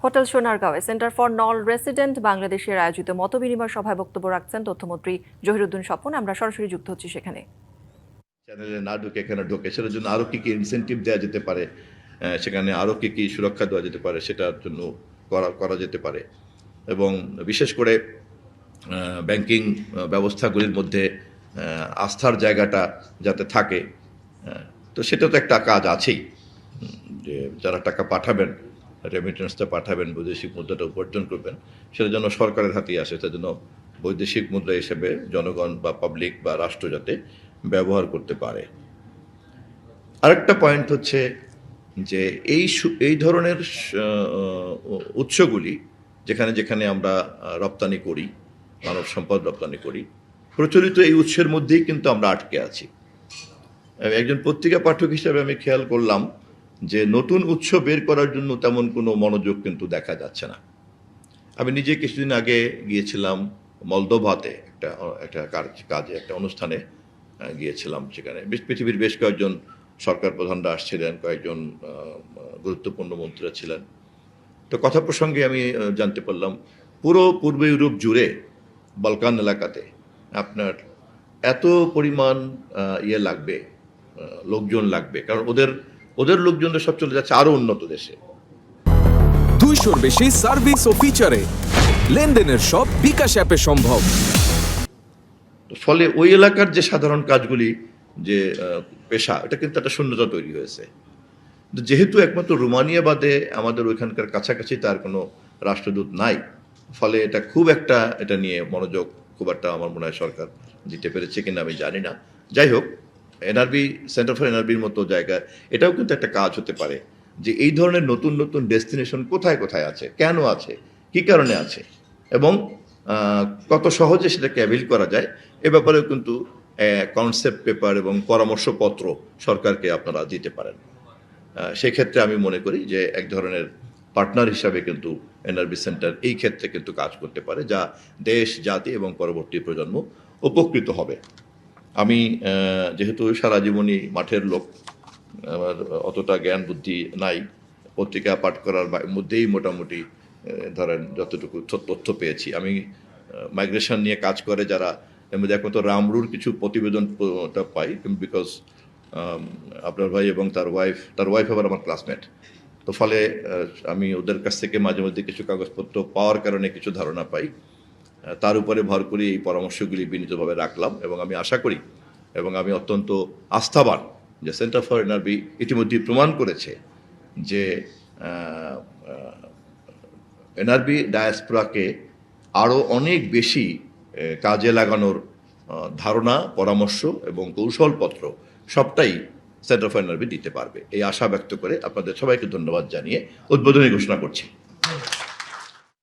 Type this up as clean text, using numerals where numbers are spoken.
Hotel সোনারগাঁওয়ে centre for non resident বাংলাদেশের আয়োজিত মতবিনিময় সভায় বক্তব্য রাখছেন তথ্যমন্ত্রী জহিরুদ্দিন স্বপন। আমরা সরাসরি যুক্ত হচ্ছি সেখানে। চ্যানেলে না ঢুকে এখানে ঢোকে, সেটার জন্য আরো কি কি ইনসেন্টিভ দেওয়া যেতে পারে, সেখানে আরো কি কি সুরক্ষা দেওয়া যেতে পারে, সেটার জন্য করা যেতে পারে। এবং বিশেষ করে ব্যাংকিং ব্যবস্থাগুলির মধ্যে আস্থার জায়গাটা যাতে থাকে, তো সেটা তো একটা কাজ আছেই। যে যারা টাকা পাঠাবেন, রেমিটেন্সটা পাঠাবেন, বৈদেশিক মুদ্রাটা উপার্জন করবেন, সেটা যেন সরকারের হাতেই আসে, তার জন্য বৈদেশিক মুদ্রা হিসেবে জনগণ বা পাবলিক বা রাষ্ট্র যাতে ব্যবহার করতে পারে। আরেকটা পয়েন্ট হচ্ছে যে এই ধরনের উৎসগুলি যেখানে যেখানে আমরা রপ্তানি করি, মানব সম্পদ রপ্তানি করি, প্রচলিত এই উৎসের মধ্যেই কিন্তু আমরা আটকে আছি। একজন পত্রিকা পাঠক হিসেবে আমি খেয়াল করলাম যে নতুন উৎস বের করার জন্য তেমন কোনো মনোযোগ কিন্তু দেখা যাচ্ছে না। আমি নিজে কিছুদিন আগে গিয়েছিলাম মলদোভাতে, একটা কাজে, একটা অনুষ্ঠানে গিয়েছিলাম। সেখানে পৃথিবীর বেশ কয়েকজন সরকার প্রধানরা আসছিলেন, কয়েকজন গুরুত্বপূর্ণ মন্ত্রীরা ছিলেন। তো কথা প্রসঙ্গে আমি জানতে পারলাম পুরো পূর্ব ইউরোপ জুড়ে, বলকান এলাকাতে আপনার এত পরিমাণ লাগবে, লোকজন লাগবে, কারণ ওদের লোকজনরা সব চলে যাচ্ছে আরো উন্নত দেশে। 200-র বেশি সার্ভিস ও ফিচারে লেনদেনের সব বিকাশ অ্যাপে সম্ভব। ফলে ওই এলাকার যে সাধারণ কাজগুলি, যে পেশা, এটা কিন্তু একটা শূন্যতা তৈরি হয়েছে। যেহেতু একমাত্র রোমানিয়া বাদে আমাদের ওইখানকার কাছাকাছি তার কোনো রাষ্ট্রদূত নাই, ফলে এটা নিয়ে মনোযোগ খুব একটা আমার মনে হয় সরকার দিতে পেরেছে কিনা আমি জানি না। যাই হোক, এনআরবি, সেন্টার ফর এনআরবির মতো জায়গায় এটাও কিন্তু একটা কাজ হতে পারে যে এই ধরনের নতুন নতুন ডেস্টিনেশন কোথায় কোথায় আছে, কেন আছে, কি কারণে আছে, এবং কত সহজে সেটাকে অ্যাভিল করা যায়, এ ব্যাপারেও কিন্তু কনসেপ্ট পেপার এবং পরামর্শপত্র সরকারকে আপনারা দিতে পারেন। সেই ক্ষেত্রে আমি মনে করি যে এক ধরনের পার্টনার হিসাবে কিন্তু এনআরবি সেন্টার এই ক্ষেত্রে কিন্তু কাজ করতে পারে, যা দেশ, জাতি এবং পরবর্তী প্রজন্ম উপকৃত হবে। আমি যেহেতু সারা জীবনই মাঠের লোক, আমার অতটা জ্ঞান বুদ্ধি নাই, পত্রিকা পাঠ করার মধ্যেই মোটামুটি ধরেন যতটুকু তথ্য পেয়েছি। আমি মাইগ্রেশন নিয়ে কাজ করে যারা, এর মধ্যে একমাত্র রামরুর কিছু প্রতিবেদনটা পাই, বিকজ আপনার ভাই এবং তার ওয়াইফ আবার আমার ক্লাসমেট। তো ফলে আমি ওদের কাছ থেকে মাঝে মধ্যে কিছু কাগজপত্র পাওয়ার কারণে কিছু ধারণা পাই। তার উপরে ভর করে এই পরামর্শগুলি বিনীতভাবে রাখলাম, এবং আমি আশা করি এবং আমি অত্যন্ত আস্থাবান যে সেন্টার ফর এনআরবি ইতিমধ্যেই প্রমাণ করেছে যে এনআরবি ডায়াসপোরাকে আরও অনেক বেশি কাজে লাগানোর ধারণা, পরামর্শ এবং কৌশলপত্র সবটাই সেন্টার ফর এনআরবি দিতে পারবে। এই আশা ব্যক্ত করে আপনাদের সবাইকে ধন্যবাদ জানিয়ে উদ্বোধনী ঘোষণা করছি।